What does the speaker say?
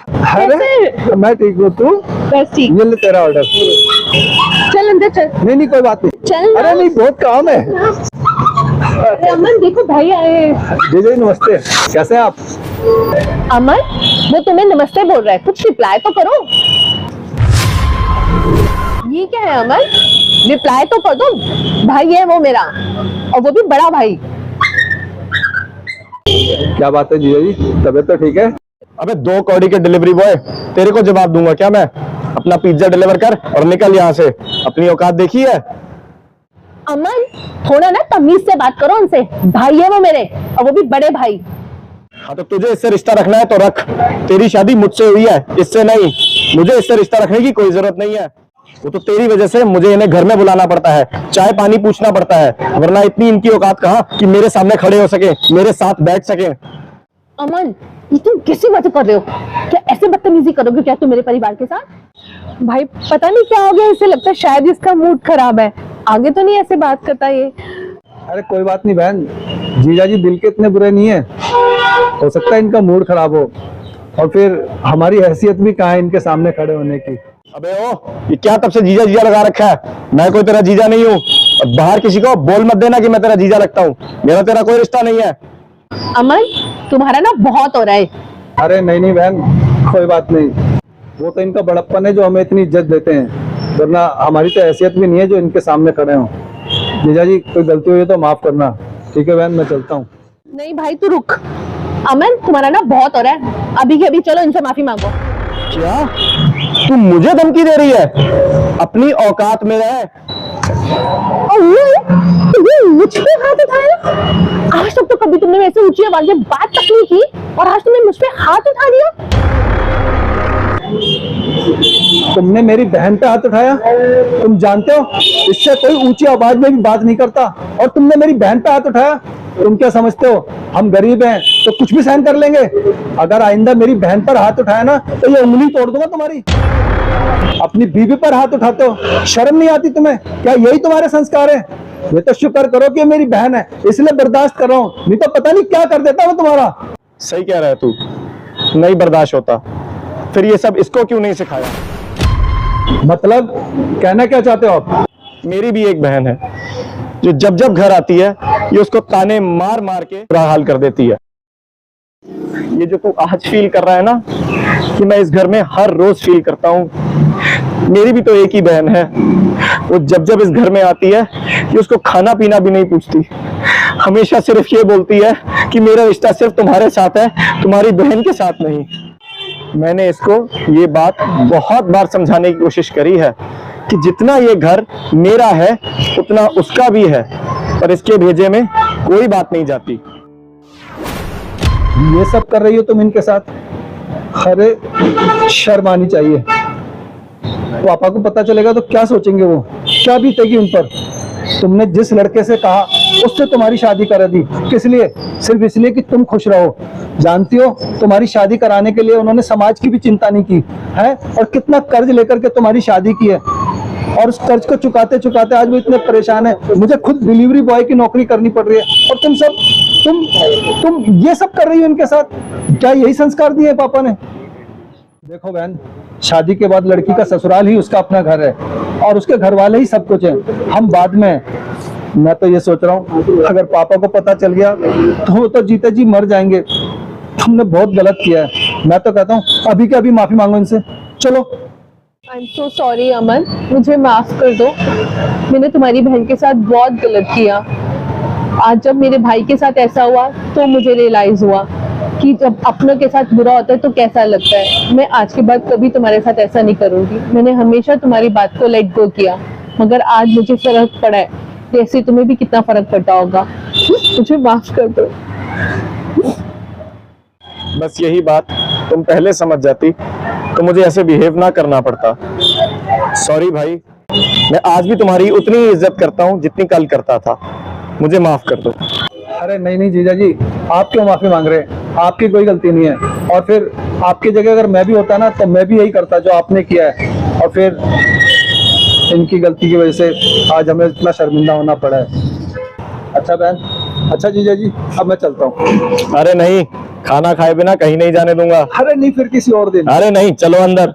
अरे मैं ठीक हूँ, तू? बस ठीक। ये ले तेरा ऑर्डर। चल अंदर चल। नहीं कोई बात नहीं। चल। अरे नहीं, बहुत काम है। अरे अमन देखो भाई आए। जी जी नमस्ते, कैसे हैं आप? अमन वो तुम्हें नमस्ते बोल रहा है, कुछ रिप्लाई तो करो। ये क्या है अमन, रिप्लाई तो कर दो। भाई है वो मेरा, और वो भी बड़ा भाई। क्या बात है जीजा जी, तबीयत तो ठीक है? अबे 2 कौड़ी के डिलीवरी बॉय, तेरे को जवाब दूंगा क्या मैं? अपना पिज्जा डिलीवर कर और निकल यहाँ से। अपनी औकात देखी है? अमन थोड़ा ना तमीज से बात करो उनसे, भाई है वो मेरे, और वो भी बड़े भाई। हाँ तो तुझे इससे रिश्ता रखना है तो रख, तेरी शादी मुझसे हुई है, इससे नहीं। मुझे इससे रिश्ता रखने की कोई जरूरत नहीं है। वो तो तेरी वजह से मुझे इन्हें घर में बुलाना पड़ता है, चाय पानी पूछना पड़ता है, वरना इतनी इनकी औकात कहाँ कि मेरे सामने खड़े हो सके, मेरे साथ बैठ सके। अमन ये तुम कैसी बातें कर रहे हो? क्या ऐसे बदतमीजी करोगे क्या तुम मेरे परिवार के साथ? भाई पता नहीं क्या हो गया, इसे लगता है शायद इसका मूड खराब है, आगे तो नहीं ऐसे बात करता ये। अरे कोई बात नहीं बहन, जीजा जी दिल के इतने बुरे नहीं है, हो सकता है इनका मूड खराब हो, और फिर हमारी हैसियत भी कहाँ है इनके सामने खड़े होने की। अबे ओ, ये क्या तब से जीजा जीजा लगा रखा है? मैं कोई तेरा जीजा नहीं हूँ, और बाहर किसी को बोल मत देना कि मैं तेरा जीजा लगता हूँ। मेरा तेरा कोई रिश्ता नहीं है। अमन तुम्हारा ना बहुत हो रहा है। अरे नहीं बहन, कोई बात नहीं, वो तो इनका बड़प्पन है जो हमें इतनी इज्जत देते हैं, वरना हमारी तो हैसियत भी नहीं है जो इनके सामने खड़े हों। जीजा जी कोई गलती हुई है तो माफ करना। ठीक है बहन, मैं चलता हूँ। नहीं भाई तू रुक। अमन तुम्हारा ना बहुत हो रहा है, अभी के अभी चलो इनसे माफी मांगो। क्या तू मुझे धमकी दे रही है? अपनी औकात में रह। मुझ पे हाथ उठाया? आज तक तो कभी तुमने वैसे ऊंची आवाज में बात तक नहीं की, और आज तुमने मुझ पे हाथ उठा दिया। तुमने मेरी बहन पे हाथ उठाया? तुम जानते हो इससे कोई ऊंची आवाज में भी बात नहीं करता, और तुमने मेरी बहन पे हाथ उठाया। तुम क्या समझते हो हम गरीब हैं तो कुछ भी सहन कर लेंगे? अगर आइंदा मेरी बहन पर हाथ उठाया ना तो ये उंगली तोड़ दूंगा तुम्हारी। अपनी बीवी पर हाथ उठाते हो, शर्म नहीं आती तुम्हें? क्या यही तुम्हारे संस्कार है? ये तो शुक्र करो कि मेरी बहन है, इसलिए बर्दाश्त कर रहा हूँ, नहीं तो पता नहीं क्या कर देता हूँ तुम्हारा। सही कह रहा है तू, नहीं बर्दाश्त होता। फिर ये सब इसको क्यों नहीं सिखाया? मतलब कहना क्या चाहते हो आप? मेरी भी एक बहन है जो जब जब घर आती है ये उसको ताने मार मार के बुरा हाल कर देती है। ये जो तू आज फील कर रहा है ना कि मैं इस घर में हर रोज फील करता हूँ, मेरी भी तो एक ही बहन है। वो जब जब इस घर में आती है ये उसको खाना पीना भी नहीं पूछती, हमेशा सिर्फ ये बोलती है कि मेरा रिश्ता सिर्फ तुम्हारे साथ है, तुम्हारी बहन के साथ नहीं। मैंने इसको ये बात बहुत बार समझाने की कोशिश करी है कि जितना ये घर मेरा है उतना उसका भी है, पर इसके भेजे में कोई बात नहीं जाती। ये सब कर रही हो तुम इनके साथ? अरे शर्म आनी चाहिए। पापा को पता चलेगा तो क्या सोचेंगे, वो क्या बीतेगी उन पर? तुमने जिस लड़के से कहा उससे तुम्हारी शादी करा दी, किस लिए? सिर्फ इसलिए कि तुम खुश रहो। जानती हो तुम्हारी शादी कराने के लिए उन्होंने समाज की भी चिंता नहीं की है, और कितना कर्ज लेकर के तुम्हारी शादी की है, और उस कर्ज को चुकाते चुकाते आज वो इतने परेशान है। मुझे खुद डिलीवरी बॉय की नौकरी करनी पड़ रही है, और तुम ये सब कर रही हो इनके साथ। क्या यही संस्कार दिए पापा ने? देखो बहन, शादी के बाद लड़की का ससुराल ही उसका अपना घर है, और उसके घर वाले ही सब कुछ है, हम बाद में। मैं तो ये सोच रहा हूँ अगर पापा को पता चल गया तो वो तो जीते जी मर जाएंगे। तुमने बहुत गलत किया है, मैं तो कहता हूँ अभी के अभी माफी मांगो इनसे, चलो। I'm so sorry अमन, मुझे माफ कर दो, मैंने तुम्हारी बहन के साथ बहुत गलत किया। आज जब मेरे भाई के साथ ऐसा हुआ तो मुझे रियलाइज हुआ कि जब अपनों के साथ बुरा होता है तो कैसा लगता है। मैं आज के बाद कभी तुम्हारे साथ ऐसा नहीं करूंगी। मैंने हमेशा तुम्हारी बात को लेट गो किया, मगर आज मुझे फर्क पड़ा है, जैसे तुम्हें भी कितना फर्क पड़ता होगा। मुझे माफ कर दो। बस यही बात तुम पहले समझ जाती तो मुझे ऐसे बिहेव ना करना पड़ता। सॉरी भाई, मैं आज भी तुम्हारी उतनी ही इज्जत करता हूँ जितनी कल करता था, मुझे माफ कर दो। अरे नहीं जीजा जी, आप क्यों माफी मांग रहे हैं? आपकी कोई गलती नहीं है, और फिर आपकी जगह अगर मैं भी होता ना तो मैं भी यही करता जो आपने किया है, और फिर इनकी गलती की वजह से आज हमें इतना शर्मिंदा होना पड़ा है। अच्छा बहन, अच्छा जीजा जी, अब मैं चलता हूँ। अरे नहीं, खाना खाए बिना कहीं नहीं जाने दूंगा। अरे नहीं, फिर किसी और दिन। अरे नहीं, चलो अंदर।